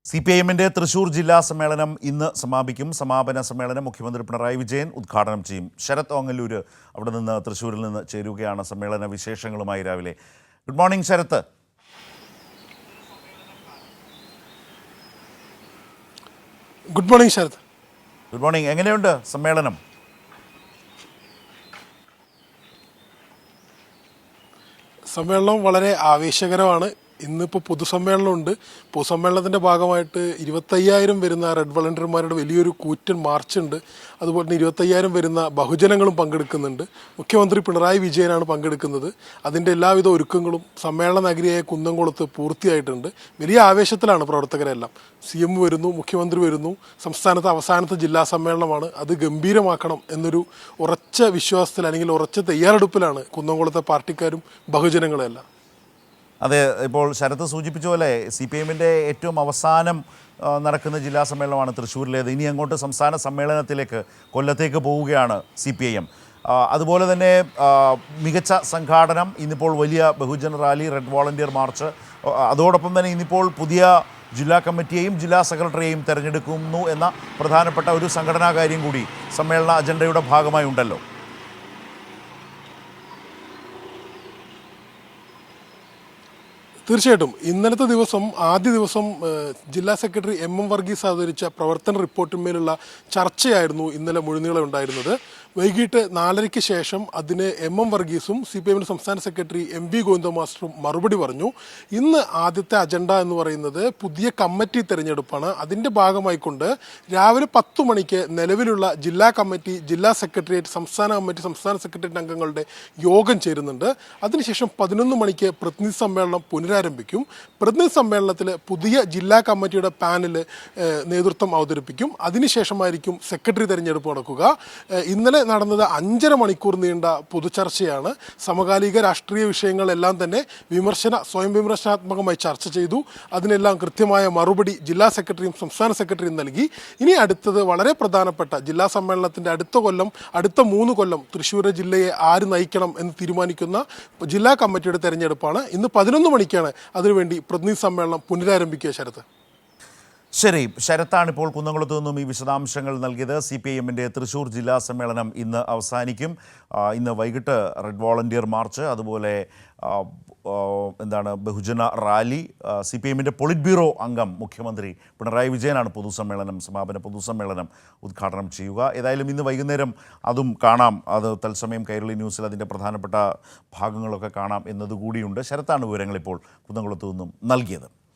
CPIM-ന്റെ തൃശൂർ ജില്ലാ സമ്മേളനം ഇന്ന് സമാപിക്കും. സമാപന സമ്മേളനം മുഖ്യമന്ത്രി പിണറായി വിജയൻ ഉദ്ഘാടനം ചെയ്യും. ശരത് ഓങ്ങല്ലൂർ അവിടെ നിന്ന് തൃശൂരിൽ നിന്ന് ചേരുകയാണ് സമ്മേളന വിശേഷങ്ങളുമായി രാവിലെ. Good morning Sarath. Good morning Sarath. Good morning. എങ്ങനെയുണ്ട് സമ്മേളനം? സമ്മേളനം വളരെ ആവേശകരമാണ്. ഇന്നിപ്പോൾ പൊതുസമ്മേളനമുണ്ട്. പൊതുസമ്മേളനത്തിൻ്റെ ഭാഗമായിട്ട് 25,000 വരുന്ന റെഡ് വളണ്ടിയർമാരുടെ വലിയൊരു കൂറ്റൻ മാർച്ചുണ്ട്. അതുപോലെ തന്നെ 25,000 വരുന്ന ബഹുജനങ്ങളും പങ്കെടുക്കുന്നുണ്ട്. മുഖ്യമന്ത്രി പിണറായി വിജയനാണ് പങ്കെടുക്കുന്നത്. അതിൻ്റെ എല്ലാവിധ ഒരുക്കങ്ങളും സമ്മേളന നഗരിയായ കുന്നംകുളത്ത് പൂർത്തിയായിട്ടുണ്ട്. വലിയ ആവേശത്തിലാണ് പ്രവർത്തകരെല്ലാം. CM വരുന്നു, മുഖ്യമന്ത്രി വരുന്നു. സംസ്ഥാനത്തെ അവസാനത്തെ ജില്ലാ സമ്മേളനമാണ്. അത് ഗംഭീരമാക്കണം എന്നൊരു ഉറച്ച വിശ്വാസത്തിൽ അല്ലെങ്കിൽ ഉറച്ച തയ്യാറെടുപ്പിലാണ് കുന്നംകുളത്തെ പാർട്ടിക്കാരും ബഹുജനങ്ങളെല്ലാം. അതെ, ഇപ്പോൾ ശരത്ത് സൂചിപ്പിച്ച പോലെ CPIM-ന്റെ ഏറ്റവും അവസാനം നടക്കുന്ന ജില്ലാ സമ്മേളനമാണ് തൃശ്ശൂരിലേത്. ഇനി അങ്ങോട്ട് സംസ്ഥാന സമ്മേളനത്തിലേക്ക് കൊല്ലത്തേക്ക് പോവുകയാണ് CPIM. അതുപോലെ തന്നെ മികച്ച സംഘാടനം, ഇന്നിപ്പോൾ വലിയ ബഹുജന റാലി, റെഡ് വോളണ്ടിയർ മാർച്ച്, അതോടൊപ്പം തന്നെ ഇന്നിപ്പോൾ പുതിയ ജില്ലാ കമ്മിറ്റിയെയും ജില്ലാ സെക്രട്ടറിയെയും തിരഞ്ഞെടുക്കുന്നു എന്ന പ്രധാനപ്പെട്ട ഒരു സംഘടനാ കാര്യം കൂടി സമ്മേളന അജണ്ടയുടെ ഭാഗമായി ഉണ്ടല്ലോ. തീർച്ചയായിട്ടും ഇന്നലത്തെ ദിവസം ആദ്യ ദിവസം ജില്ലാ സെക്രട്ടറി MM വർഗീസ് അവതരിച്ച പ്രവർത്തന റിപ്പോർട്ടിന്മേലുള്ള ചർച്ചയായിരുന്നു ഇന്നലെ മുഴുനീളം ഉണ്ടായിരുന്നത്. വൈകിട്ട് 4:30 ശേഷം അതിന് MM വർഗീസും CPIM സംസ്ഥാന സെക്രട്ടറി MV ഗോവിന്ദ മാസ്റ്ററും മറുപടി പറഞ്ഞു. ഇന്ന് ആദ്യത്തെ അജണ്ട എന്ന് പറയുന്നത് പുതിയ കമ്മിറ്റി തിരഞ്ഞെടുപ്പാണ്. അതിൻ്റെ ഭാഗമായിക്കൊണ്ട് രാവിലെ 10 മണിക്ക് നിലവിലുള്ള ജില്ലാ കമ്മിറ്റി, ജില്ലാ സെക്രട്ടേറിയറ്റ്, സംസ്ഥാന കമ്മിറ്റി, സംസ്ഥാന സെക്രട്ടേറിയറ്റ് അംഗങ്ങളുടെ യോഗം ചേരുന്നുണ്ട്. അതിനുശേഷം 11 മണിക്ക് പ്രതിനിധി സമ്മേളനം പുനരാരംഭിക്കും. പ്രതിനിധി സമ്മേളനത്തിൽ പുതിയ ജില്ലാ കമ്മിറ്റിയുടെ പാനൽ നേതൃത്വം അവതരിപ്പിക്കും. അതിനുശേഷമായിരിക്കും സെക്രട്ടറി തിരഞ്ഞെടുപ്പ് നടക്കുക. ഇന്നലെ നടന്നത് 5.5 മണിക്കൂർ നീണ്ട പൊതുചർച്ചയാണ്. സമകാലിക രാഷ്ട്രീയ വിഷയങ്ങളെല്ലാം തന്നെ സ്വയം വിമർശനാത്മകമായി ചർച്ച ചെയ്തു. അതിനെല്ലാം കൃത്യമായ മറുപടി ജില്ലാ സെക്രട്ടറിയും സംസ്ഥാന സെക്രട്ടറിയും നൽകി. ഇനി അടുത്തത് വളരെ പ്രധാനപ്പെട്ട ജില്ലാ സമ്മേളനത്തിൻ്റെ അടുത്ത 3 കൊല്ലം തൃശ്ശൂർ ജില്ലയെ ആര് നയിക്കണം എന്ന് തീരുമാനിക്കുന്ന ജില്ലാ കമ്മിറ്റിയുടെ തെരഞ്ഞെടുപ്പാണ്. ഇന്ന് 11 മണിക്കാണ് അതിനുവേണ്ടി പ്രതിനിധി സമ്മേളനം പുനരാരംഭിക്കുക. ശരത്ത്. ശരി, ശരത്താണ് ഇപ്പോൾ കുന്നംകുളത്തു നിന്നും ഈ വിശദാംശങ്ങൾ നൽകിയത്. CPIM-ന്റെ തൃശ്ശൂർ ജില്ലാ സമ്മേളനം ഇന്ന് അവസാനിക്കും. ഇന്ന് വൈകിട്ട് റെഡ് വോളണ്ടിയർ മാർച്ച്, അതുപോലെ ബഹുജന റാലി. CPIM-ന്റെ പൊളിറ്റ് ബ്യൂറോ അംഗം മുഖ്യമന്ത്രി പിണറായി വിജയനാണ് സമാപന പൊതുസമ്മേളനം ഉദ്ഘാടനം ചെയ്യുക. ഏതായാലും ഇന്ന് വൈകുന്നേരം അതും കാണാം. അത് തത്സമയം കൈരളി ന്യൂസിൽ അതിൻ്റെ പ്രധാനപ്പെട്ട ഭാഗങ്ങളൊക്കെ കാണാം എന്നതുകൂടിയുണ്ട്. ശരത്താണ് വിവരങ്ങൾ ഇപ്പോൾ കുന്നംകുളത്തു നിന്നും നൽകിയത്.